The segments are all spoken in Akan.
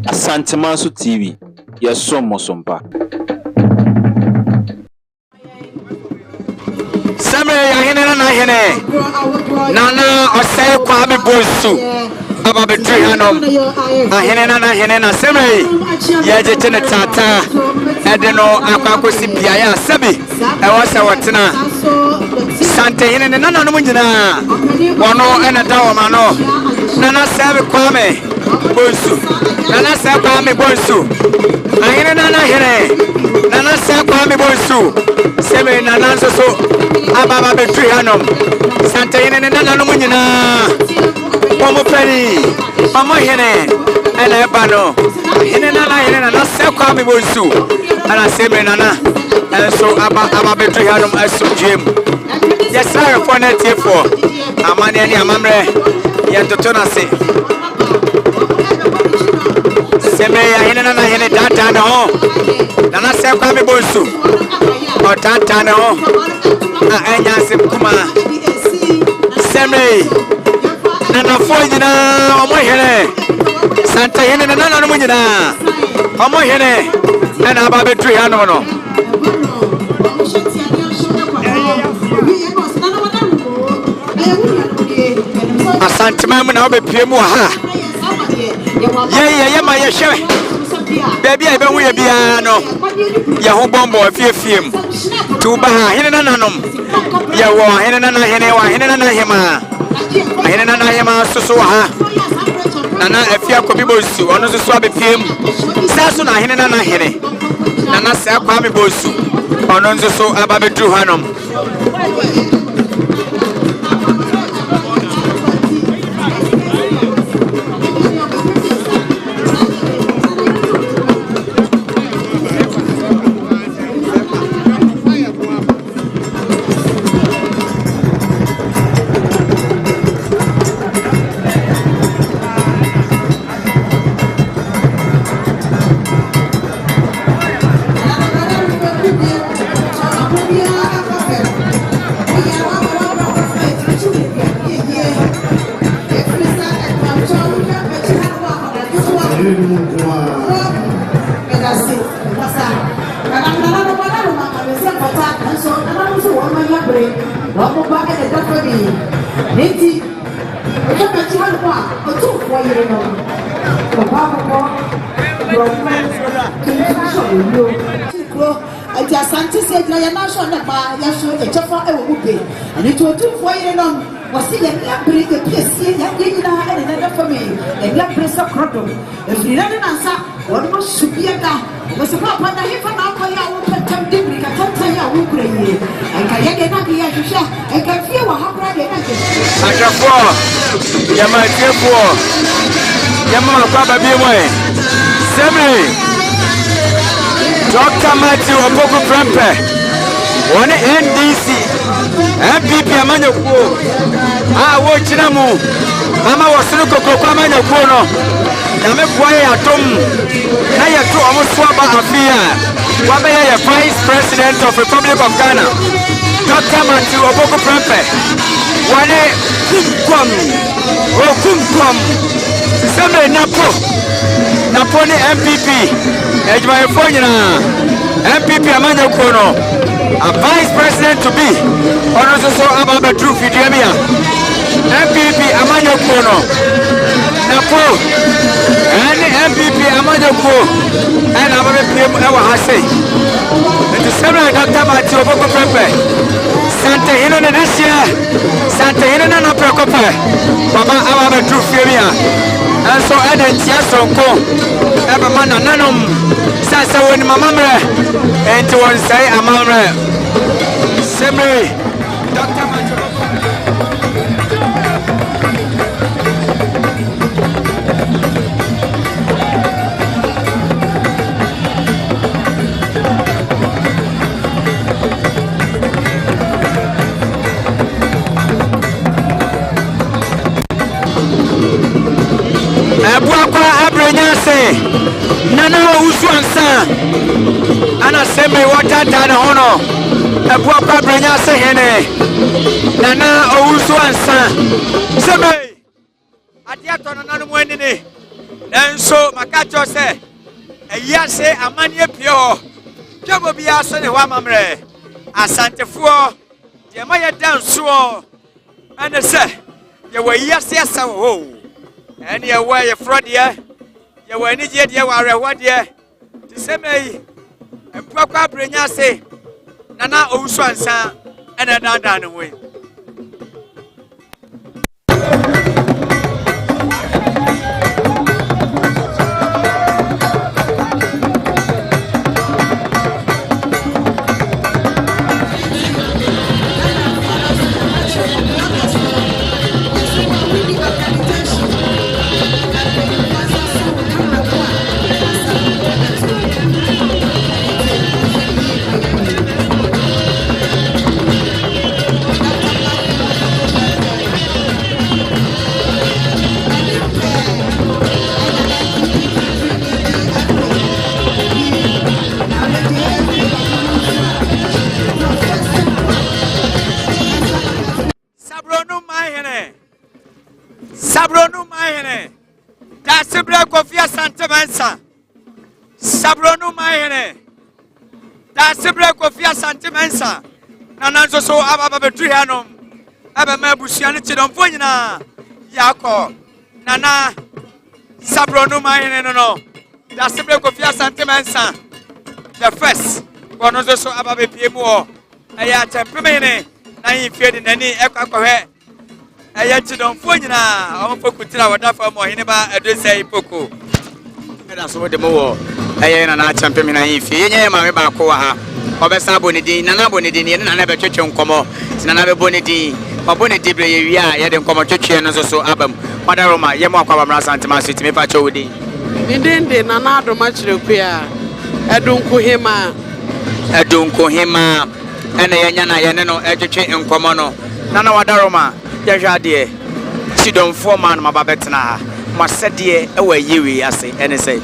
Asanteman TV. Yes, so mosompa. Same yahene na hene. Nana osay Kwame Bonsu. Aba betri hanom. Ahene na hene na same. Ye jeje ne tata. Ede no akwakosi bia ya sabi. E wasa wotena. Sante hene ne nana no nyina. Wono ena dawo ma no. Nana sabe Kwame Bonsu. Nana sabe Kwame Bonsu. Ahene nana hene. Nana sabe Kwame Bonsu. Seme nana so ababa betri hanom. Sante hene ne nana no nyina. Omo peni. Omo hene. Ena ebano. Hene nana sabe Kwame Bonsu. Ana seme nana. So aba betri hanom aso jem. Yes sir for net for. Amani ani amamre. Yantotona se. Seme ya hene nana hene data no. Nana sabe Kwame Bonsu. O tata no. Anya sim kuma. Seme. Nana fojina omo hene. Santa hene nana no munyina. Omo hene. Nana aba betri hanom no. Asanteman na obepie mu ha. Ye ma ye hwe. Baby I be hu ye bia no. Ye ho bombo afiefiem. Tu ba ha hene nananom. Ye wo hene nana hene wa hene nana hema. Hene nana hema susu ha. Nana afia ko bibosu ono susu abepiem. Saso na hene nana hene. Nana sa Kwame Bonsu. Ono susu ababedru hanom. Asante said, "I am not sure that my yasho a chaffa will be." And it will do for you. Was he a break a piece? And another for me, a black place of crocodile. If you didn't answer, what must should be a guy? Was a papa that he found out for your open time debris. I can't tell you how we play. I can't be a shot. I can feel how proud I can for Yama for Yama Papa be away. Semi. Dr. Matthew Opoku Prempe, one NDC, MPP Amanyoko. Watchinamu, Mama was Luko Amanyoko. Namekway Atom, Naya to Amuswaba Afia, Wabaya, Vice President of Republic of Ghana. Dr. Matthew Opoku Prempe, one Kumquam, Seme Naponi MPP. Ejma Efonina, MPP Amanyoko, a Vice President to be, also so about the truth in Yamia. MPP Amanyoko, Napo, and MPP Amanyoko, and I'm a say. The summer Dr. Matthew Boko Pepe, Santa Hina Nasia, Santa Hina Procope, Baba Abba Truth Yamia. And so I didn't just go. Every man and none Sasa when my mamma and to one say a mamma. Semi Dr. Nana Uswansa Ana Seme Water Tana Hono a Papa Branya Sehene Nana Uswansa Seme Atiaton and Anumwene And so Makacho say, a year say a man ye pure. Jobo be a son of Wamamre. Asante for the Maya dance so. And I say, you were yes, oh. And you were a fraud, yeah. You were any yet, you are a what, yeah. The same way, and Papa Brenya say, Nana Oswansa, and a down away. Sabronu Mayene. That's the black of your Asanteman. Sabronu Mayene. That's the black of your Asanteman. Nananzo so Abba Trianum. Abba Mabusianity on Poina. Yako. Nana. Sabronu Mayene. No. That's the black of your Asanteman. The first. One of those Abba Pimo. Akyempimhene. Na in fear in any echo. Kyidom Fonina, I'm for Kutila, what for more in about a day poco. And that's what the more. Akyempimhene, if you know my Bacoa, Obesa Bonidi, Nana Bonidi, and another church on Como, Nana Bonidi, or Bonidi, yet in Como Church and also album. Madaroma, Yamaka Asanteman City, me Pachodi. Indeed, Nana much require. Benkumhene, and the Yana Yanano, educate in Comono. Nana Wadaroma. Yajade, Kyidom foreman, my babetna, Massadie, away you, I say, and say.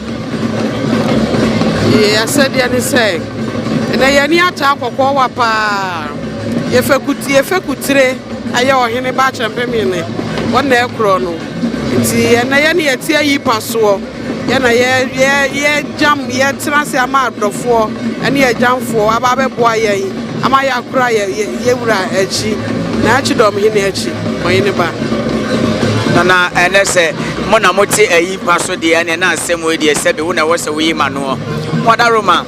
Yes, I said, and say, and I any attack of Wapa. If I could say, I owe him a batch and Pemine, 1 day chrono. And I any a tear ye pass so, and I jump yet trans a mark of 4, and ye jump for a baby boy, Amaya cry, Yewra, edgy. Kyidom hinechi oyineba Nana and I say Mona Moti a passo de and na same way de said when I was a wee man. What a Roma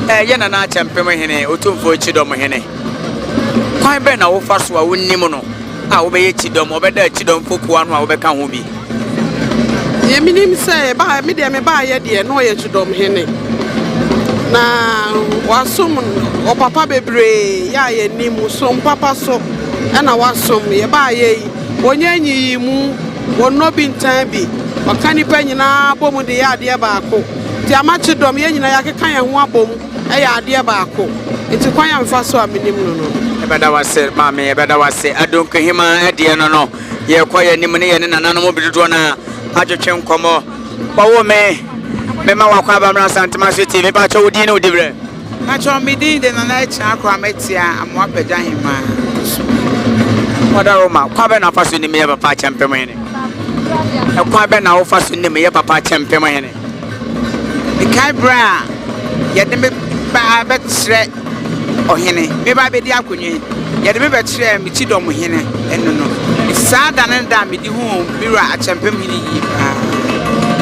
Yana Akyempimhene Otum for Kyidom. Quite Ben our first one win Nimono. I obey Kyidom over there Kyidom for one who become who be. Ye minim say by me de me buy ye de no ye Kyidom na wasum o papa bebre ya ye nimu so papa so and I was some ye by ye, when ye mu, one no bin time be, or canny penny na bomb the idea barco. The Kyidom Yenina Yakaya Wabom, a idea barco. It's a quiet fast so a minimum. But I was said, Mammy, but I was say, I don't him a dear no. Ye acquire Nimini and an animal bidrona, Akyempimhene Como. But me, Mema Wakaba Asanteman City, me Pacho Dino Dibre. Pacho Midi, then a night Aquametia, and Wapajahima. Madaroma, Quaben of us in the mere Papa Akyempimhene. A Quaben of us in the mere Papa Akyempimhene. The Kybra, yet the Babet Shred or Henny, maybe I be the Akuni, yet the Babet Shred, Kyidom Hene, and no. It's sad and damn with the home, Mira Akyempimhene.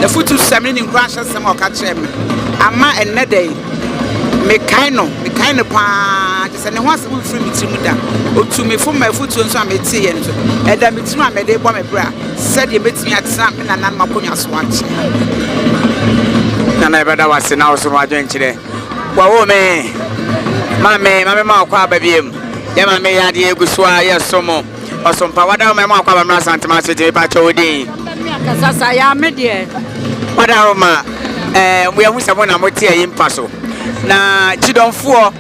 The foot to Samin in crashes some of Kachem. Ama and Nede. Me kind of pa just and once we free me to me from my foot on some tea and then it's my day bomb a bra said you met me at something and I'm a swatch. And I better was in our Sumajan today. Well, me, Mamma, baby, Yama may I dear Guswa, yes, so more or some power down my mouth of Asanteman City, Pachodi. Because I am media. What are we are with someone I'm with here in Paso. Na Kyidom for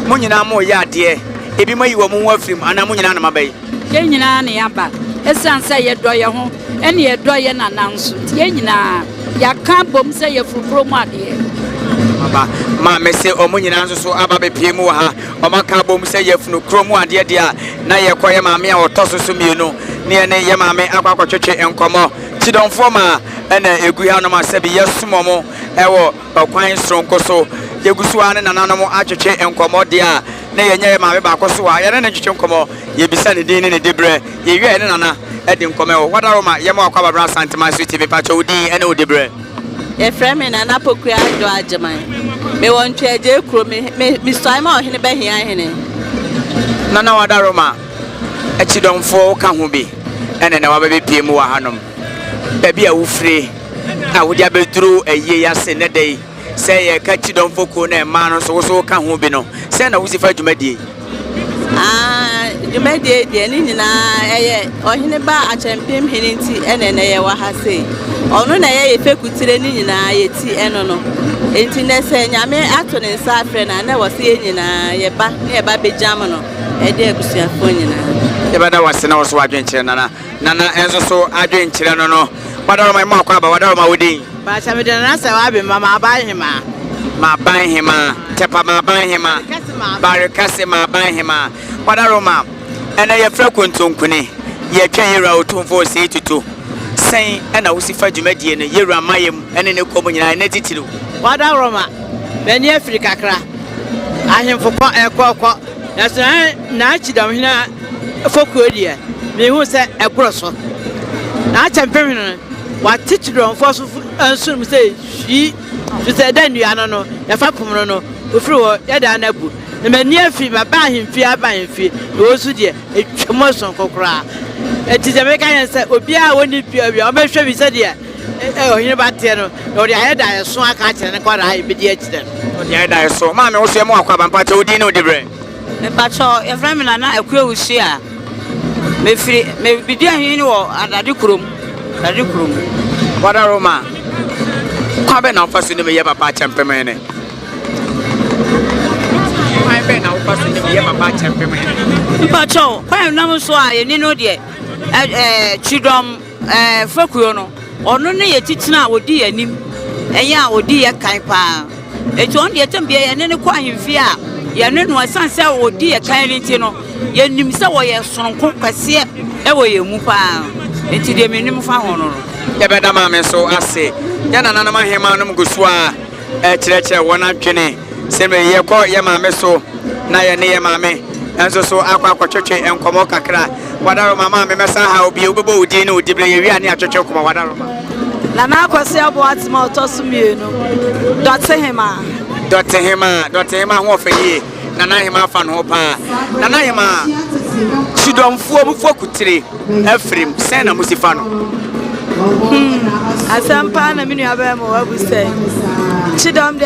Munina mo ya de ebi mayi wo mo afrim ana munyina na mabai ye nyina na yaba esan say ye do ye ho ene ye do ye na nanso ye nyina ya ka bom say ye furukro mu ade baba ma me say o munyina nso so aba be pie mu ha o maka bom say ye funu kromu ade de a na ye koye ma me a otoso so mienu ne ye maame akwakotwetwe enkomo Kyidom for ma ene egu ha no ma se bi yesumo mo ewo okwan sonko so yegusu ane nananom atwetwe enkomo de a na yenye ma be ba koso a ye ne twetwe enkomo ye bisa ne din ne debre ye wie ne nana e de enkomo wadaroma ye ma akwa babra Asanteman TV pacho udin ene odebre e frame na na pokua do ajeman me won tweje kro me Simon ohene be hia hene nana wadaroma Kyidom ka ho bi ene ne wa be piem wa hanom baby a wufre a wodi abeduru eye yase ne dei say ye ka Kyidom ko na ma no so ka ho bi no say na wusifa dwumadie dwumadie de ni nyina eye ohene ba Akyempimhene nti ene ne ye wa ha sei onu na ye fekutire ni nyina ye ti eno no enti ne se nyame ato ne nsa afre na wo se ye nyina ye ba bejam no e de abusuafo nyina ye bada wase na wo so adwenkyere nana enzo so adwenkyere no wadaroma ma akwa ba wadaroma wodi ba cha me de na se wa be mama abanhema ma banhema tepa ma banhema barekase ma banhema wadaroma ene ye fra kontonkune ye twen yera otumfo se tutu sen ena wusifa dwumadie ne yera mayem ene ne komo nyina ne titiro wadaroma beni Afrika kra ahemfo ko ekoko na Kyidom hina fokuodie me hu se egoroso na Akyempimhene wa Kyidom fo so ansum se hwi se da nua no ya fa pomno no ofiri wo ya da na bu na mani afi ma ba ahemfi abahemfi wo su de etwemo son kokora etize me kan se obi a woni bia bia obehwe bi se de ohine ba te no o de ayeda yeso aka kire ne kwara be de Kyidom o de ayeda yeso ma me wo so e mo akwa ba mpacho odi ne odibre pacho e frame na akwewusi a me bidia hini wo adade kurom wadaroma kwa be na fasu ne me ye papa Akyempimhene kwa be na fasu ne me ye papa Akyempimhene pacho kwa nam so a ye ni no de Kyidom fakuyo no ono ne ye titina odi anim eya odi ye kan pa eto on de tambia ye ne kwa ahemfi a ye ne no asanse odi ye kan nti no ye nim se wo ye sonko kwase e wo ye mu pa enti de menim fa ho no ye beda ma me so ase ya nana ma hema no mgusu a kirekire wona twene se me ye ko ye ma me so na ye ne ye ma me enso so akwa twetwe enkomo kakra wadaroma ma me mesa ha obi obebo odi ne odibre ye wi ani atwetwe koma wadaroma na na akwase abo atima otosumienu Dotie hema ho ofeye nana hema fa no pa nana hema Kyidom mufo kutire afrim sen na musifa no asampa na minu abemo wabuse Kyidom de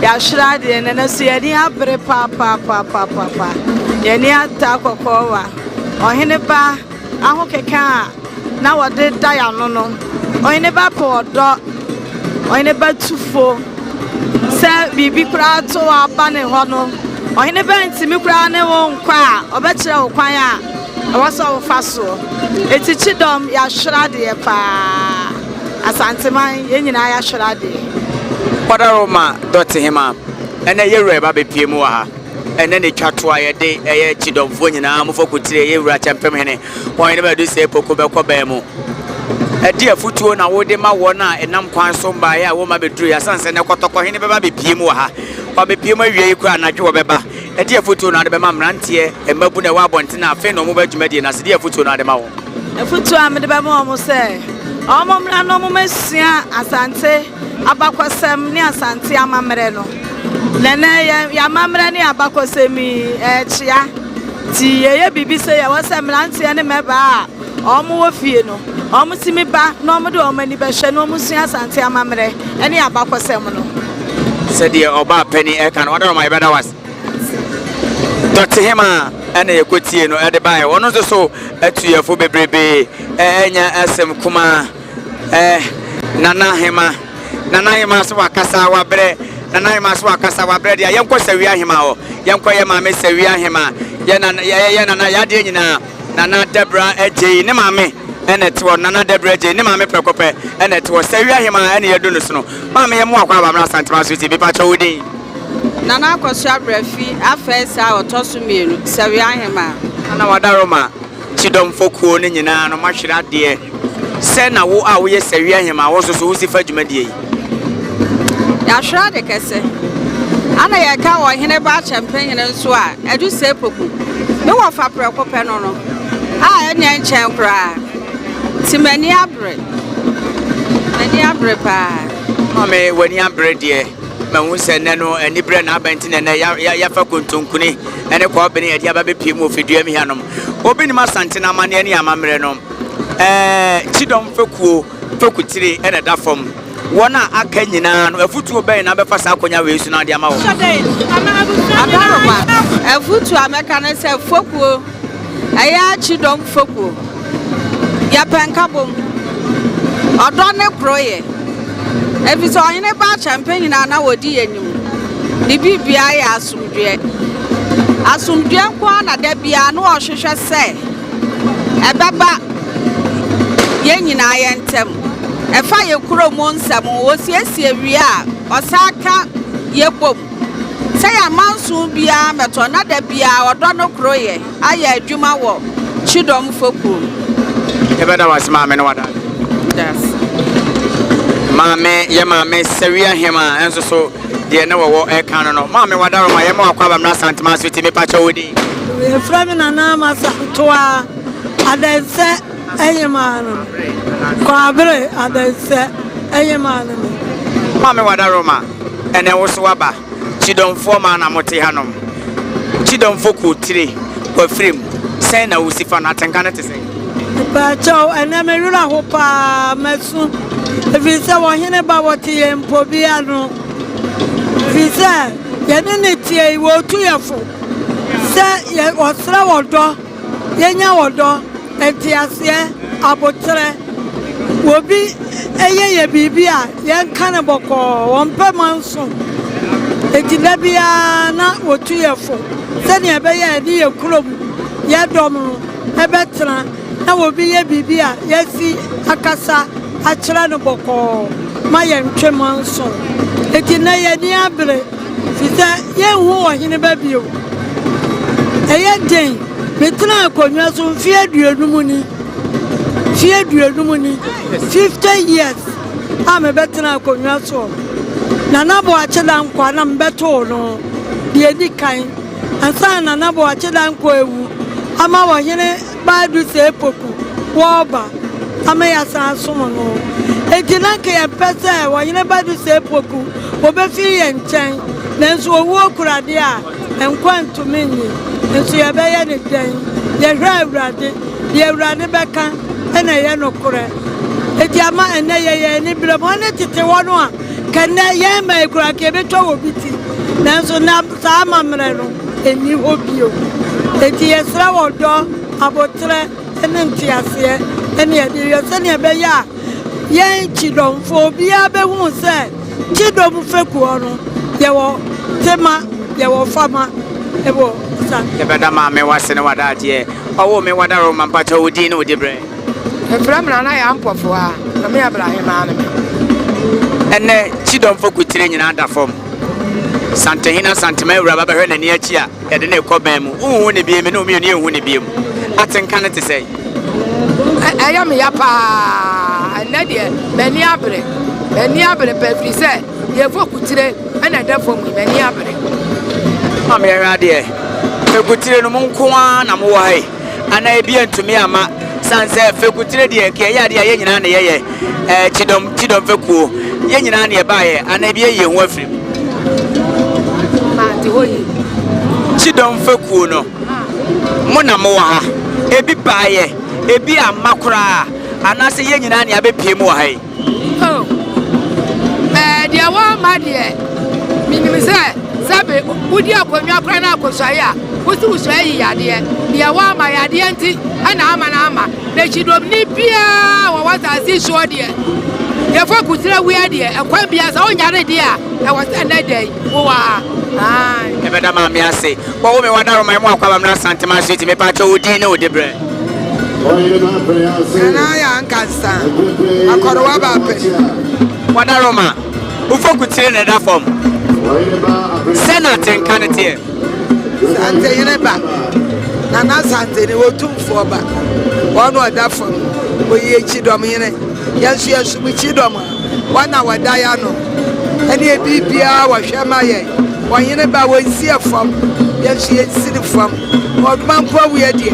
ya shrade na na so yeni abre pa yeni atakokowa ohene ba aho keka na wode daya no ohene ba podo ohene ba tufo se bibi kura to aba ne ho no ohene ba ntimi kura ne wo nkwa obekire wo kwan a awaso wo faso eti Kyidom ya shrade pa Asanteman yenyina ya shrade wadaroma Dotie hema ene yewura ba bepie mu ha ene ne twatoa ye de eye Kyidom fo nyina mufo kutire yewura Akyempimhene won ne ba do se poko be koba mu edi afutuo na wode ma wona enam kwan so mba ya wo ma beduru ya sanse ne kotoko hene be ba bepie mu ha wa bepie mu awie yi kura anadwo be ba edi afutuo na de be ma mrantie emabu na wa abonte na afi no mo ba dwumadi na se di afutuo na de ma wo afutuo amede be mo se omo mra no mo masia Asante abakwasem ni Asante amamre no nene ya mamre ni abakwasemi chia ti ye bibi se ya wasemrantie ne meba omo wo fie no omo simi ba no omo de omo ani be hwe no omo sua Asante amamre ene abakwasem no se de oba pani e kan wadaroma e beda was Dotie hema ene yekotie no e de bae wono so atuyefo bebrebe enya asem kuma nana hema so akasa wabre nana hema so akasa wabre dia yenko sawia hema ho yenko ye maame sawia hema ye nana ya de nyina nana Debra eje ne maame ene to nana Debra eje ne maame prekope ene to sawia hema ene ye do no so no maame ye mo akwa ba mra Asanteman TV pa cha wodi nana akwasu abrafi afesa otosumienu sawia hema ana wadaroma Kyidom fokuo ne nyina no mahwira de Send a wo a we seria him I was so si fa dwumadie. Ya hwra de kese. Ana ya ka wo hene ba Akyempimhene nso a edu se poku. Me wo fa preko pe no no. A enya nchen kra. Timani abre. Mani abre pa. Mame wani abre de. Mahu se ne no ani bre na abenti ne ya fa kontonkuni ene kwa obene ya dia ba be piem ofidua mi hanom. Obi ni Asanteman amane ani amamre no. Kyidom fekutire ene da fom. Wona aka nyina no afutu oben na be fa sa akonya we su na de ama wo. Abaroma afutu ameka ne se fokuo. Aya Kyidom fokuo. Ya penkabom. Odo ne kroye. Ebiso hene ba Akyempimhene na wodi enim. Ni bibia ya asumdwe. Asumdwe kwa na da bia no ohwehwe se. Ebeba ye nyina ye ntem. Efa ye kuro mo nsam wo siesie wi a osaka ye bom. Se ya mansu bia meto na da bia odo no kroye aya adwuma wo Kyidom fokuo. Ebeda wasma me no wada. Yes. Mame ye mame seria hema enso so de na wo e kan no mame wadaro ma ye ma akwaba na Asanteman so ti me pacha wodi e frame na na ma to a adense eyema no kwabre adense eyema no mame wadaro ma ene wo so waba Kyidom fo ma na mote hanom Kyidom fo ku tire kwa frame sen na usifa na atenka na tese pa chao ene me rura ho pa mesu Visa wahine ba wati ye mpobia no. Visa yene ne tie wo tu yefo. Se ye osra wodo. Yenya wodo entiase abotre. Wobi ye bibia ye kan boko wonpe manso. Etile bia na wotu yefo. Se ne be ye ni ye kurom ye dom ebetra na wobi ye bibia ye si akasa achira no boko ma ye ntwemanso eti na ye ni abre fita ye hu ohine ba bio eye den betuna akonwa so fie aduanum ni 50 years am betuna akonwa so na nabo achila nkwa na mbeto no de edi kan ansa na nabo achila nkwa ewu ama ohine ba du se epoku woba ama ya sa somo no ejina ke ya pese wo yine badu se poku obefi ye nchen nanso owu okurade a enkwantu menyi nso ya be ye ne den ye hwa awurade ye awurade beka ena ye no kure eti ama ene ye ni bire mo ne tete wono a kenne ye ma ekura ke betwa wo biti nanso na sa amamre no eni hobio eti ye sra wodo abotre ene ntiase ene ye de yose ne be ya ye Kyidom fo bia be hu se Kyidom fekuo no ye wo tema ye wo fama ebo sa ebeda ma me wase ne wada ade owo me wada ro ma pacha wodi ne wodi bre eframra na ya mpofo a na me Abraham ane ene Kyidom fo kutire nyina da fom Santehina Asanteman ura baba hwe na ni achi a ye de ne ekoban mu hu ne bie me no me ne hu ne bie mu atenka ne te sei ayam ya pa na de bani abre pe fri se ye fo kutire ana da fo mu bani abre ma me ya de fe kutire no monko na mo wa hai ana e bia ntumi ama sanse fe kutire de ke ya de ye nyina na ye Kyidom fe kuo ye nyina na ye ba ye ana bia ye hu afrim ma ti hoyi Kyidom fe kuo no mo na mo wa ha ebi ba ye ebi amakura anase ye nyina na abepie mu hai oh dia wa ma de minimi se sabe udi akonwa kra na akosai a wosi usai ya de dia wa ma ya de nti ana ama na Kyidom ni bia wa wata si so de ye fo kutira wi de ekwan bia sa onyare de a e wasa na dai wo wa ebeda ma me ase wo me wadaro mai mu akwaba na Asanteman so ti me pa cho odi ne odi bre na ya nkansa akọrọwa ba pe wadaro ma ufo kutire ne da fom senator kanete Santehene ba na Santehene wotumfo ba wono da fom oye Kyidom hene yesu yesu Kyidom wana wadaya no ene bibia wa hwema ye wanyene ba wonsi afam yesu yensiri fam odmanpo we de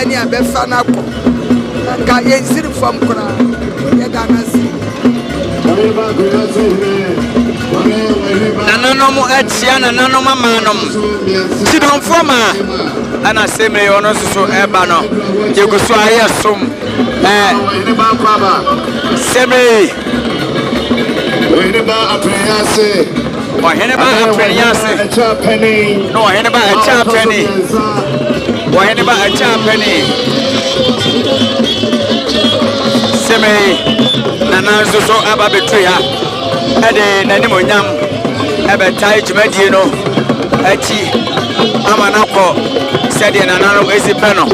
ne abefa na ko nka yensiri fam kora ye danasi nananom atia nananom amanom Kyidom foma ana seme ono so eba no yeguso aye som seme Oheneba Aprenyase no Akyempimhene Oheneba Akyempimhene seme nananzo so aba betri ha ede nanim onyam ebetai dwumadie no achi amanakọ sede nanano esipe no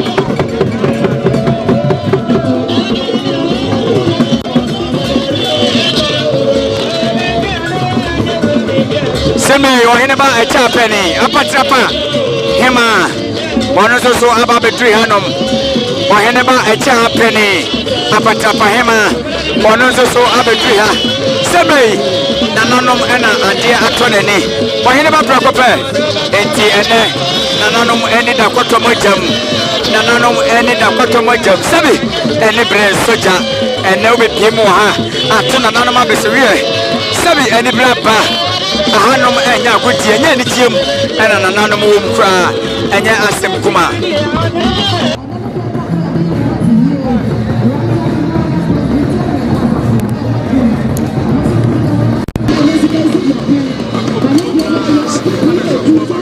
seme Oheneba Akyempimhene apatrapa hema ono so aba betri hanom Oheneba Akyempimhene apatrapa hema ono so abetri ha sebe nananom ena ade atonene Oheneba prakope enti ene nananom eni da kotomojam nananom eni da kotomojam sebe eni bre soja ene obepiem ha ato nananom abeseriye sebe eni braba ahanom enya agodi enya ni tiem ena nananom wo mkra enya asem kuma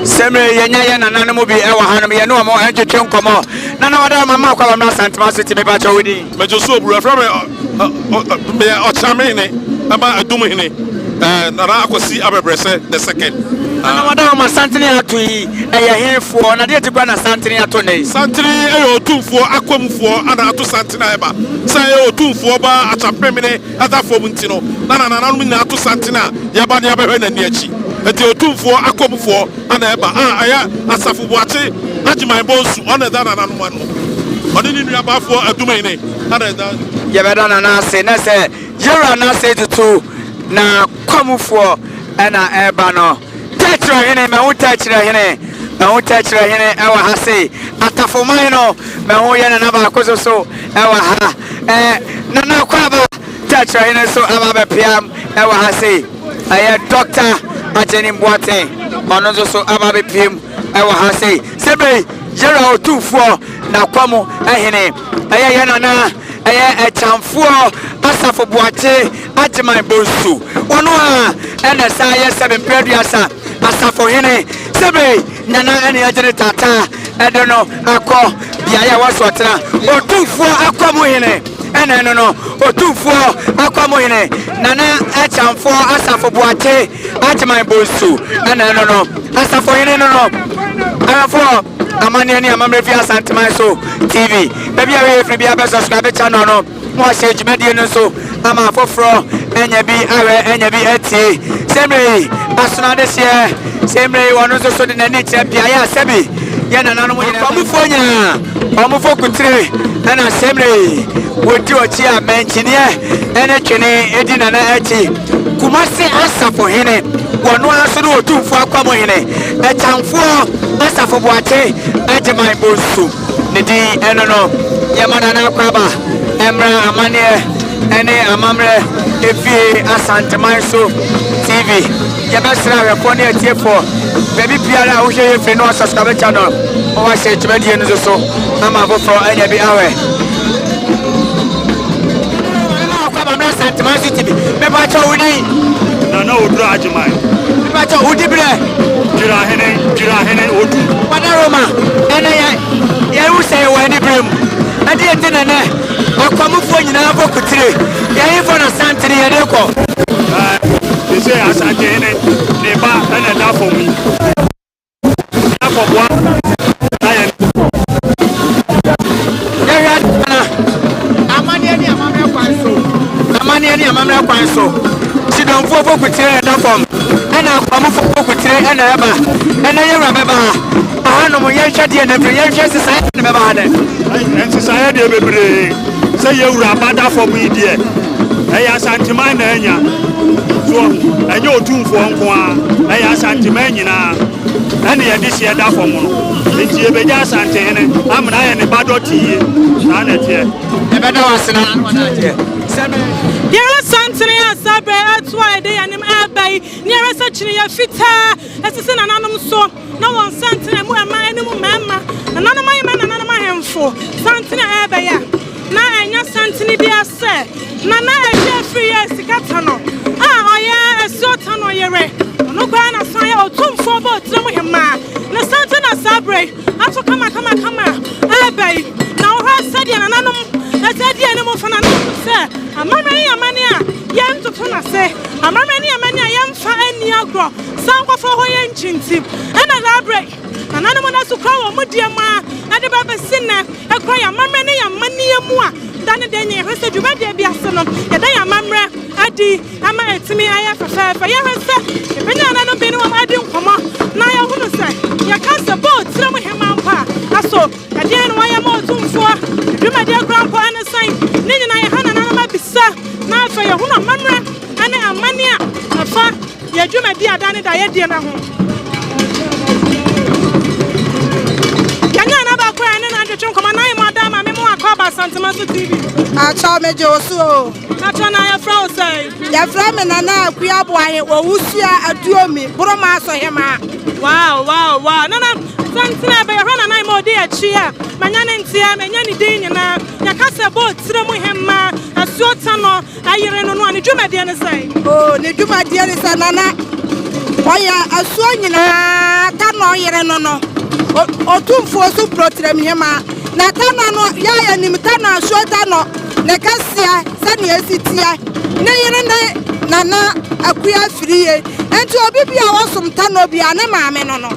Semre yenya nananom bi ewa hanom ye no mo entwetwe nkomo nana wada mama kwa ma Asanteman city me ba cha wodi mejo so buru afra me Akyempimhene ama Adumhene nana akosi abebrese the second nana wada ma santene ato yi eye henfo na de tikwa na santene ato nei santene eye otumfo akwamfo ana ato santene eba sai eye otumfo ba Akyempimhene atafo muntino nana nananom ni ato santene ya ba ne abehwe na ni achi eti otumfo akwamfo ana eba aya asafo buache ajiman bonsu ona da nananom anu oni ni nuabafo Adumhene ana da ye beda na se na se yera na se tutu na kwamfo ana eba no Hene me ho Hene ewa ha se atafoman no me ho ye na ba koso so ewa ha na kwaba Hene so aba be piam ewa ha se aye doctor Ajeni Mboate ono so aba be piam ewa ha se sebe yera otufo na kwamu ehene aye ye na aye echamfo asafo buache ajiman bonsu ono a ena sa ye sebe mpredua asafo hene sebe nana ene ajene tata edono akọ biaya wasotena otufo Akwamu hene ene no otufo Akwamu hene nana echamfo asafo buache ajiman bonsu ene no asafo hene no afọ amane ni amamre fi Asanteman so TV baby awe free bia be subscribe channel no mo share jumedie no so ama afofro enya bi awe enya bi etie semre asuna de share semre wono so de nani che bia ya sebi ye nananom nyina pamufo nya pamufo kutire na semre wodi ochi a menchine ene twene edi nana echi kumase asafo hene wono aso no otumfo Akwamu hene echamfo asafo buache ajiman bonsu nidi eno no yamana na kwaba emra amane ene amamre efi Asanteman so TV yabasra report ne atiefo baby piara wo hye efi no subscribe channel o wa share tumadi no so ama fofo anya bi awe na kwaba na Asanteman so TV me ba cha wudi na odura ajiman me ba cha wudi bre jira hene odu wana Roma ene ya usay wani brem ade etena na Akwamufo nyina afọ kutire ya ifo na santene ya deko ese Asanteman ne ba ene da fo mi afọ bua ayen ya na amane ni amamre kwanso Kyidom fo kutire da fom ena Akwamufo kutire ena eba ena yera beba aha no mo ye hwede na firi ye hwese sai na beba ha de ense sai de bebre say you rabada for me dear. Hey, Asanteman na enya. So, enye otumfo nko a. Hey, Asanteman nyina. Ene ye dis ye da for mo. Enti e beja Asantehene. Amna ye ne Dotie. Na na tie. E be da wasena na na tie. Sebe. There Asantene asabre atwa ede ya nim abai. Near such ya fita. Asese na nanom so. Na won Asantene mu ema ene mu mema. Na nanom ayema na nanom ahemfo. Asantene abai ya. Na enya Asantene bi ase. Na ehwe free sikata no. Oya esota no yere. No kwa na san ya otumfo bo trem hema. Na Asantene asabre ato kama abai. Na wo ha sadia na nanom. Sadia ne mo fana no se. Amamani amania yem to na se. Amamani amania yem fa ani agro. San kwa fo ho ye nchintim. Na labre. Na nanom na su kwa wo mudiama. Na de ba besina. E kwa ya amamani amani emu a. Dane denye hwese djuma de bia se no. Ye dan ya mamre adi ama etimi aya fafa. Ye hwese. E benya na no benu am adi nkomo. Na ya hunu se. Ya ka se bo trem hema mpa. Aso, e de no ya ma otumfo. Djuma de grandpa ana sign. Ni nyina ye hana na ma bisa. Na fa ye hunu mamre ane amani a afa ye djuma di adane da ye die na ho. Yanya na ba kwa ane na ndwetwe nkoma na ye madama me mo akwa Asanteman TV. Acha meje osu. Acha na ya fra osai. Ya fra me na na akua boahe wo wusua aduomi broma so hema. Wow. Na Asantene be hwana na mo de achi a. Manya ne ntia menya ni din nyina. Ya kasa bo tire mu hema. Asuota no ayere no no ane dwumade ne sai. Oh, ne dwumade ne sai na. Oya asuo nyina ta no yere no. Otumfo so protrem hema. Na tano no ya nimta na shota no ne kasia sani esitia ne yere ne nana akua friye enti obi bia wosom tano bia ne maame no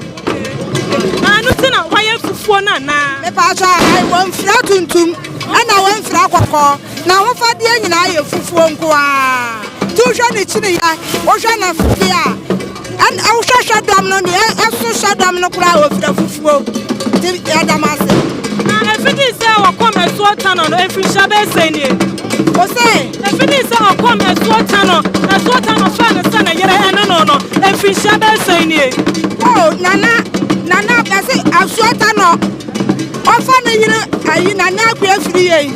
anu tina waye fufuo na me pa cha ai won fra tuntum ana won fra kokko na wo fa de nyina aye fufuo nko a tu hwa ne chine ya wo hwa na fia an awu hwa dam no ne eso dam no kura wo fra fufuo ti ya damase Efidi se wakome suota no efisha be seni. Ose efidi se wakome suota no fa na sana yere eno no efisha be seni. Oh nana kasi asuota no ofa na yere ayi nana akwa afiri yi.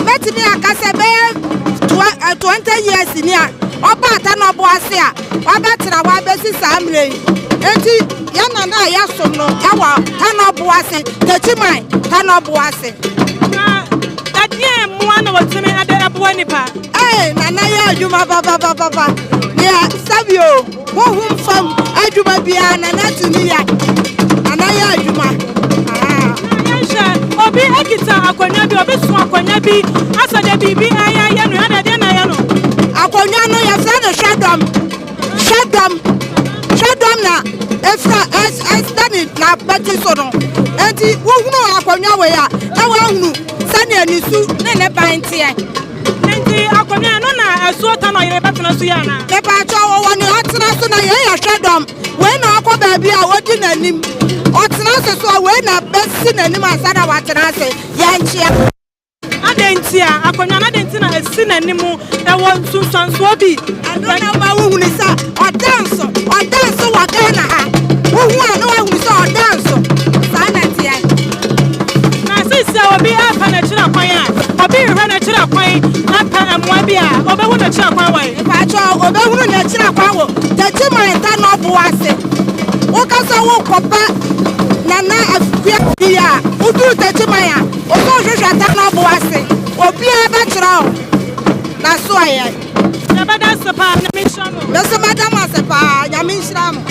Betimi akase be 20 years ni a oba ata no bo ase a obetra wa besi samre. Enti ya nana ya som no yawa tano bo ase techiman tano bo ase na adie mu ana wotime ade abo nipa nana ya adwuma baba ya sabio wo hum fam adwuma bia nana tumi ya nana ya adwuma ya obi akita akonya bi obi so akonya bi asa de bibi aya ya no ade de na ya no akonya no ya fra no shadom na efra estani na beti so no enti wo hunu akonya we ya na wa hunu sani anisu ne bantie enti akonya no na asuota no yere betena so ya na ke pa cho wo ni otena so na ye ya shadom we na akoba bia wodi nanim otena so we na besi nanim asada watena se ya nchia adentia akonya na dentina esi nanimu e won sunsanso obi adona ma wo hunu sa odanso wa gana ha wo hu ana wa hunu sa odanso sa na tia na sisi obi apa na chira kwan a obi hwe na chira kwan apa amwa bia obi hu na chira kwan wa pa cho obi hu na chira kwan wo tati manta no bo ase wo kasa wo kopa nana afia bia udu tati maya o so hwehwa ta no bo ase obi a ba chira o na so aye na bada sepa na mission no na so madam sepa ya mission mo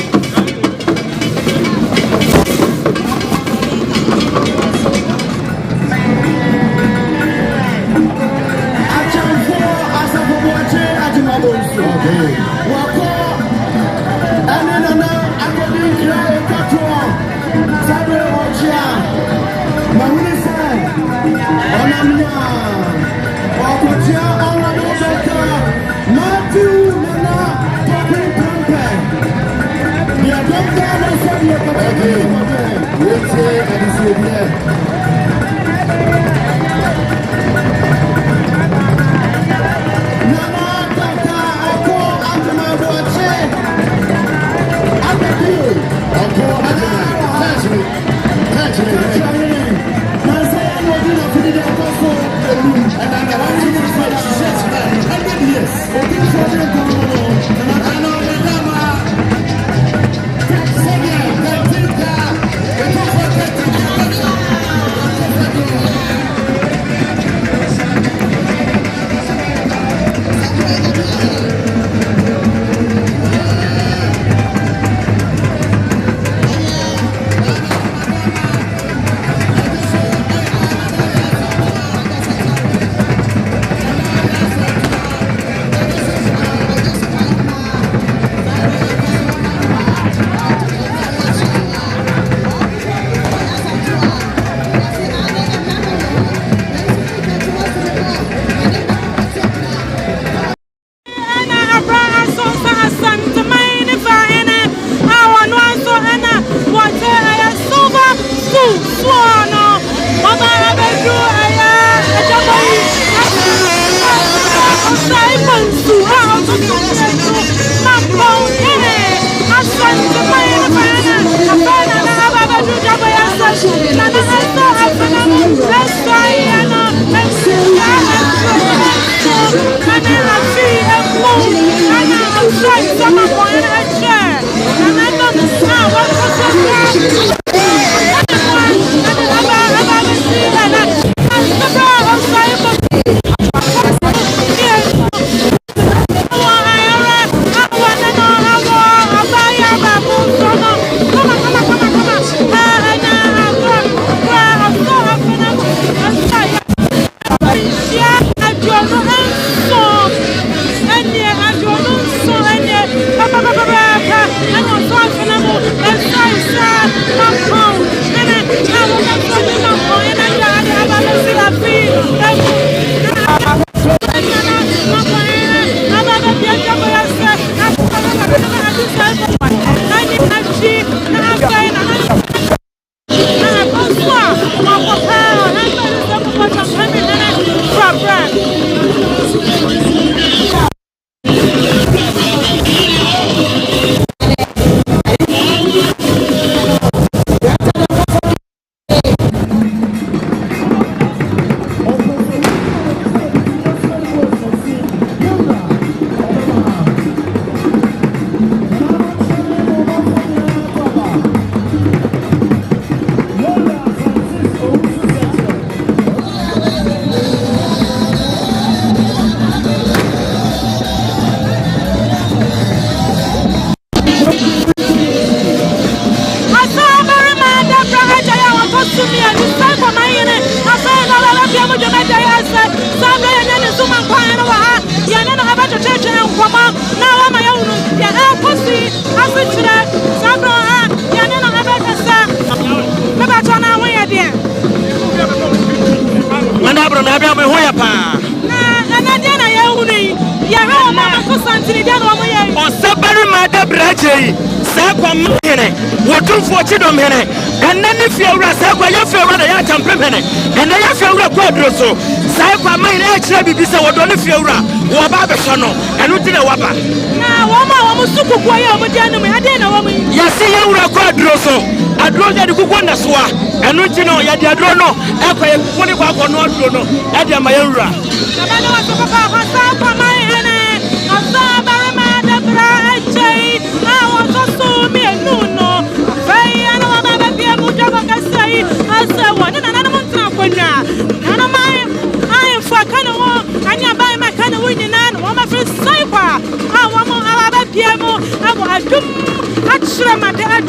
Akyempimhene, Wotumfo Kyidom, and then if you're a Sakwa, Akyempimhene, and then if you're a quadroso, Sakwa, my actually be so what if you're a Wababa Sono, and Utina Waba. Now, Wama Suku, I didn't know. Yes, you're a quadroso. I drove the Kukwana Swa, and Utino, Yadrono, Akwa, 24 no Drono, Adia Mayura.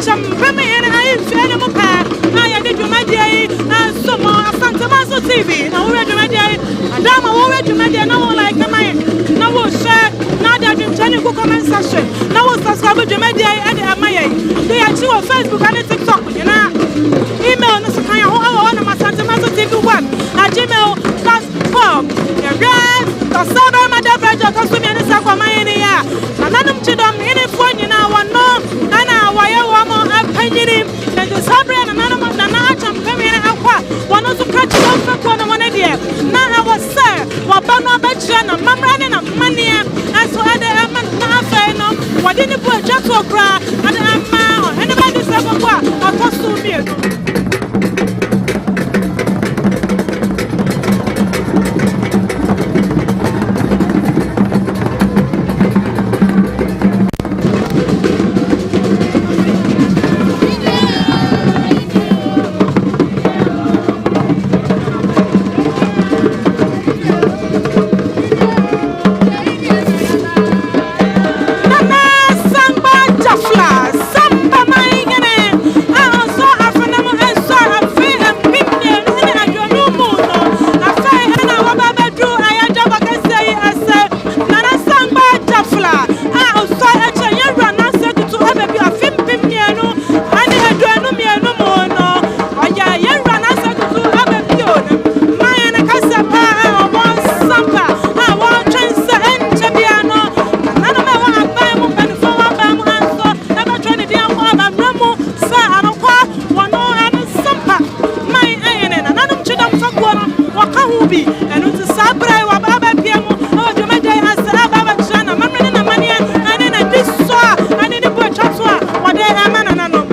Akyempimhene, I did my day, and some more Asanteman TV. Now we're doing my day, and I'm already to my day. Now, like my now we'll share, now that you're trying to comment session. Now we'll subscribe to my day and my they are two on Facebook and TikTok. You know, email us a kind of my Asanteman TV one at gmail.com. The red, the server, my dad, because we are in the Sakwamania. And I'm Kyidom, any phone you know, one more, and now why you want opinion, and the Sabra and another Akyempimhene Aqua, one of the catch up for one idea. Now I was sir, what Bano Betchan, Mamran and Mania, as well as the Amman, what didn't put just to cry, and I'm anybody said, what, I was so Mubi, and to Sabra, Baba Piamo, or the Mede as Baba Chana, Mamma Mania, and then this saw, and then the Pochatua, or they are Mananano.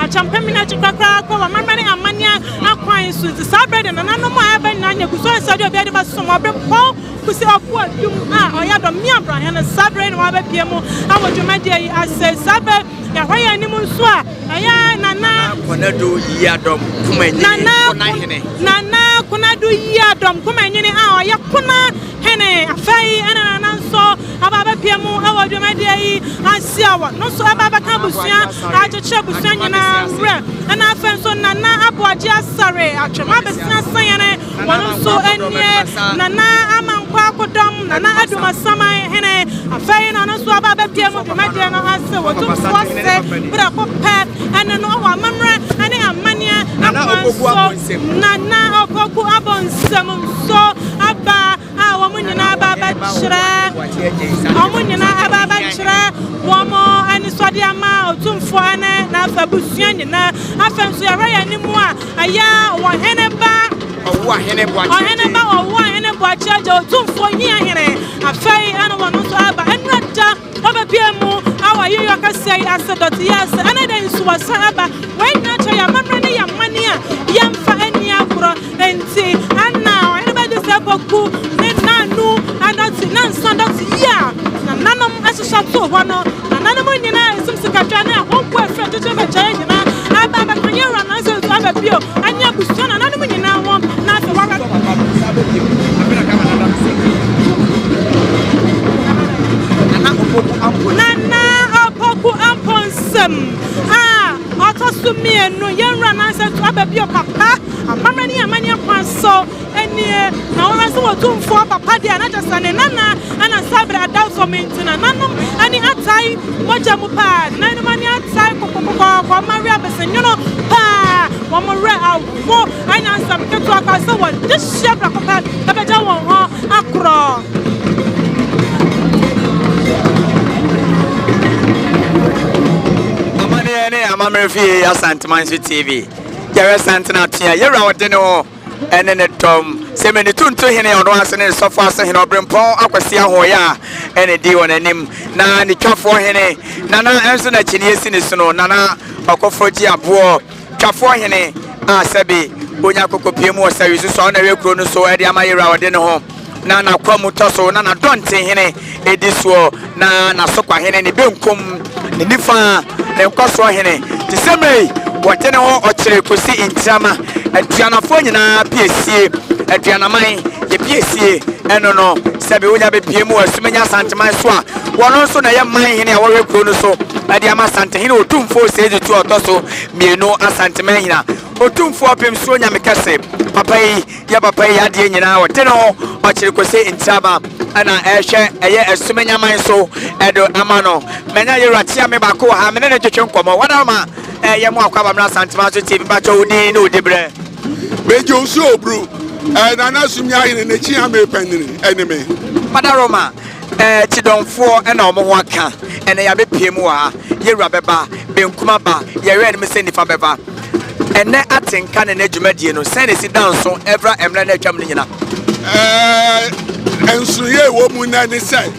Akyempimhene chikakra kwa mamani amanya akwan su ti sabre de nana no ma ebe nanya kuso nsade obi ade baso mo abre pon kusi ofu adum oya do mi Abrahene sabre no abe pie mu awodwumade yi ase sabre ya hwaya ni mu nso aya nana konado yi adom kumanyini kona hene nana konado yi adom kumanyini oya kuna hene afai ana nana nso ababa pie mu awodwumade yi ase awo no so ababa ka busua acheche busua nyina mre ana afa nso nana aboaje asare atwema besina sayane wono so enie nana amankwa akodom nana aduma saman hene afai na no so ababa pie mu dwumade no ase wotum so se bra ko pet ana no wa mamre ane amania nana okoku abonsem so aba womunyina ababa chire womunyina ababa chire womo ani sodi ama otumfo ane na afabusua nyina afenso ya ni mu a aya wo hene ba owo hene bo achaje otumfo hia hene afai ana wono so aba enrada obapiemu awa yeyo akasai ase Dotie yes ana den suwasa aba when na cha ya mamre ne ya mane a yamfa ani akro enti ana anybody say boku ne nanu anati nansa Dotie ya nanom asisa to ho no nanom nyina esimsikatwa na onko afra tete ba cha nyina aba kanyera na so aba bio anya busu na nanom nyina ho na afi waka nana opoku amponsem otosumie no yenra na se to ababio papa amamani amanya kwanso enie na wona se wotumfo papa dia na jasane nana ana sabra adawso mentina nanom ani atai moja mu pa na ni mani atai kokokoko maria besenyono pa wo mo re awo anya sam keto aka se wo dishebra papa tabeja wo ho akro Amamrefi Asanteman TV. Yere Santana tia yera wode no ene ne tom semeni tuntu hene ono asene sofo ase hene obrempon akwasi ahoya ene di wonanim na ne twafo hene nana enso na chini esi ne so no nana okofo ji abo twafo hene asabe onya kokopie mu service so na rekro no so e de amayera wode ne ho na na Akwamu toso na Dotie hene ediso na sokwa hene ne benkum ne nifa ne nkoso hene ti semei wote ne ho okire kosi intrama aduanafo nyina piesie aduanaman ye piesie eno no sebe wonya be pie mu asumenya Asanteman so a wono so na ye man hene a wo rekro no so ade ama Asante hene otumfo seji tu otoso mienu Asanteman hina otumfo pem so nya mekase papa yi ade nyina wote no okire kosi intrama ana ehwe eye asumenya man so edo amano menya ye ratia me bako ha me ne twetwe nkomo wadama ye mu Akwaba mra Asanteman so TV ba chodi no debre bejo so bro na na sumya hine ne chi ame panini enemy padaroma Kyidom na omo ho aka ene ya bepie mu ha ye wura beba benkuma ba ye re ne me se nifa beba ene atenka ne adwumadie no sene si danso evra emra na atwam ne nyina ensu ye wo mu na ne sai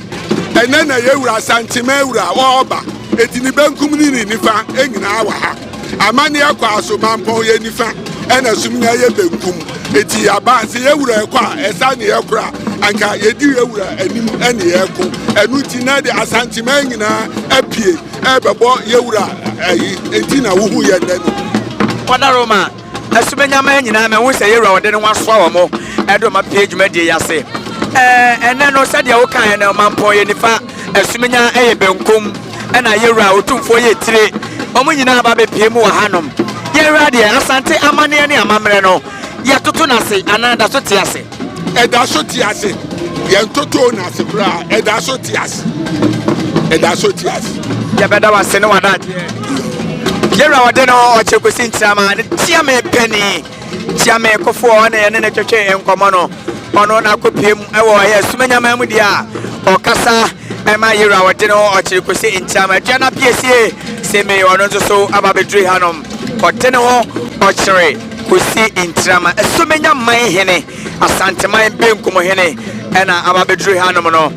ene na ye wura Asanteman wura wo ba etini Benkumhene nifa enyina awa ha amane akwa asomampo ye nifa ena sumnya ye benkum eti aba se ye wura ekwa esa ne ye kura anka ye di ye wura anim ene ye ko enu ti na de Asanteman nyina apie ebebo ye wura eti na wo hu ye nani Wadaroma asumenya ma nyina me hu se ye wura wode ne waso awo mo edo ma page ma die yase ene no se de wo kan na mampo ye nifa asumenya eye benkum ena ye wura otumfo ye tire omo nyina ba be pie mu wa hanom ye wura de Asante amane ne amamre no ya toto na se ananda so ti ase eda so ti ase ye toto na se bra eda so ti ase ya beda wa se ne wada ye wura wade no o chekosi ntiama ne tia me peni tia me kofo na ye ne twetwe enkomo no ono na kopiem ewo ye sumenya mamu dia o kasa ema ye wura wade no o chekosi ntiama jana piesie se me ono so ababedri hanom otene ho o chere kosi intrama esumenya man hene Asanteman Benkumhene ena ababedri hanom no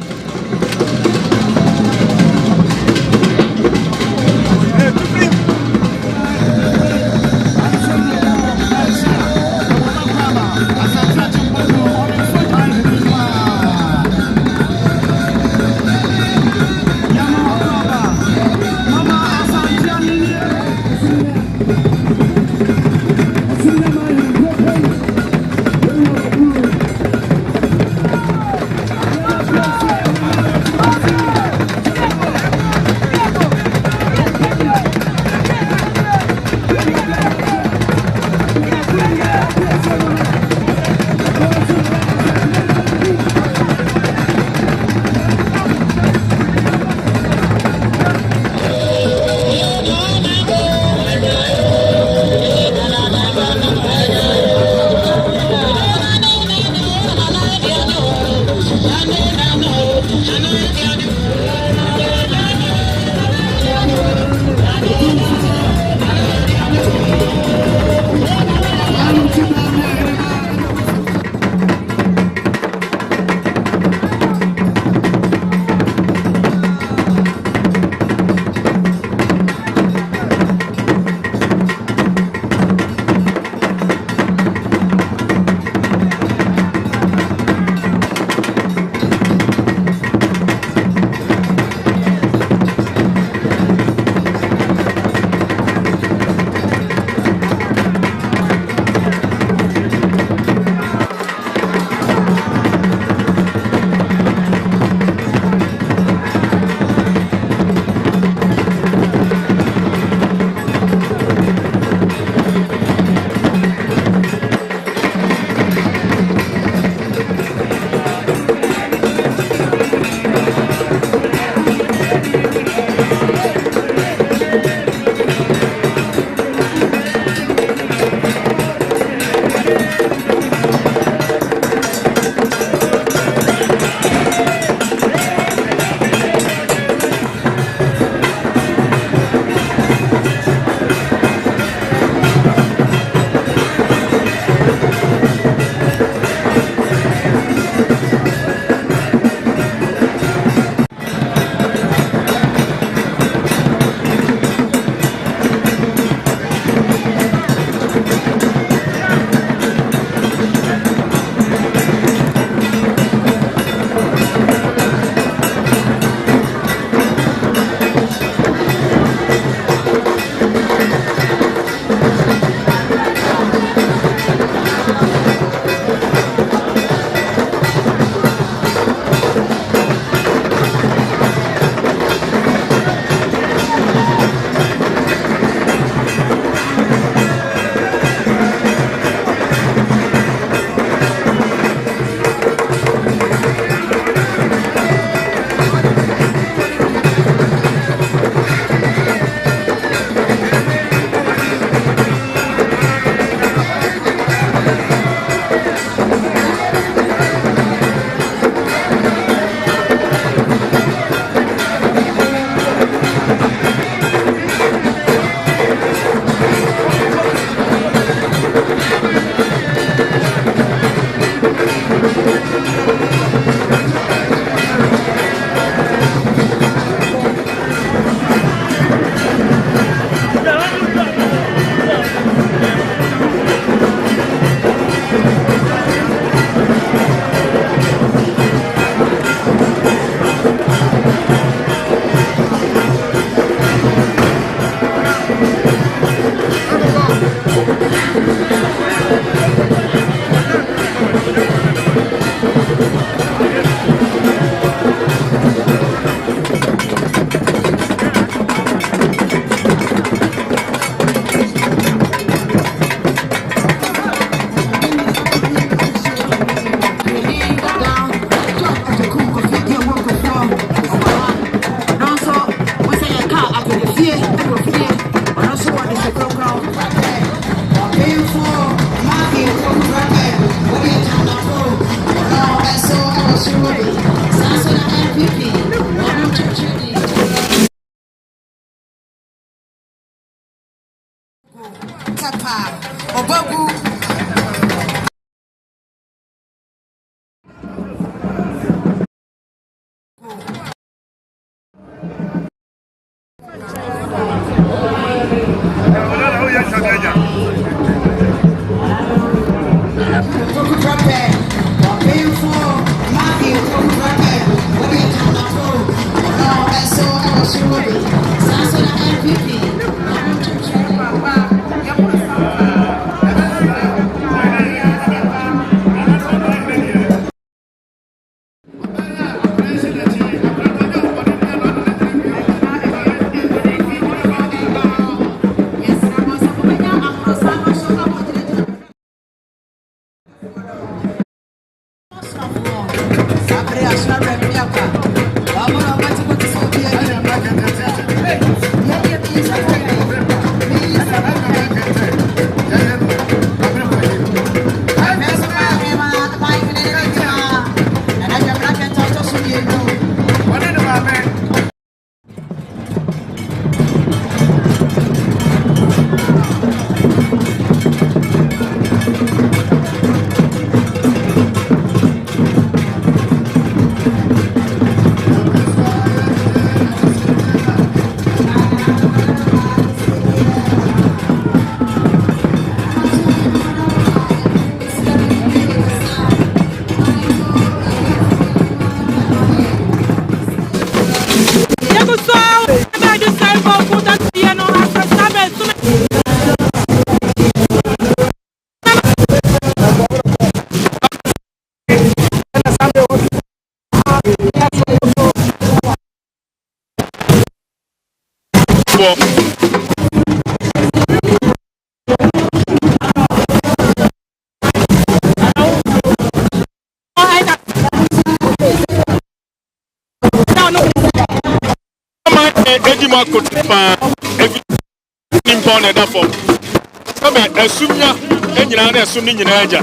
Asumnya enyina na asum ni nyina aja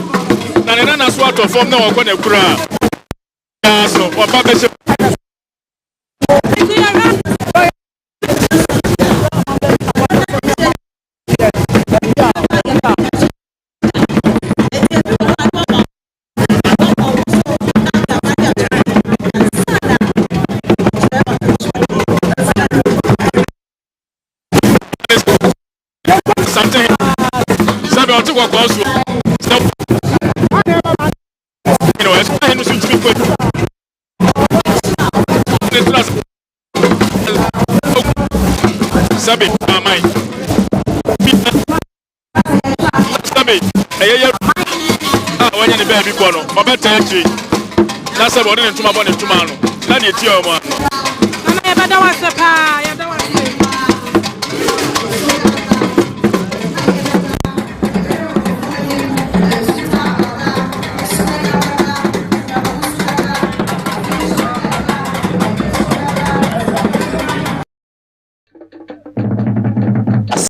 na ne na so ato fom na wokọ na kura ya so oba be se That's about it.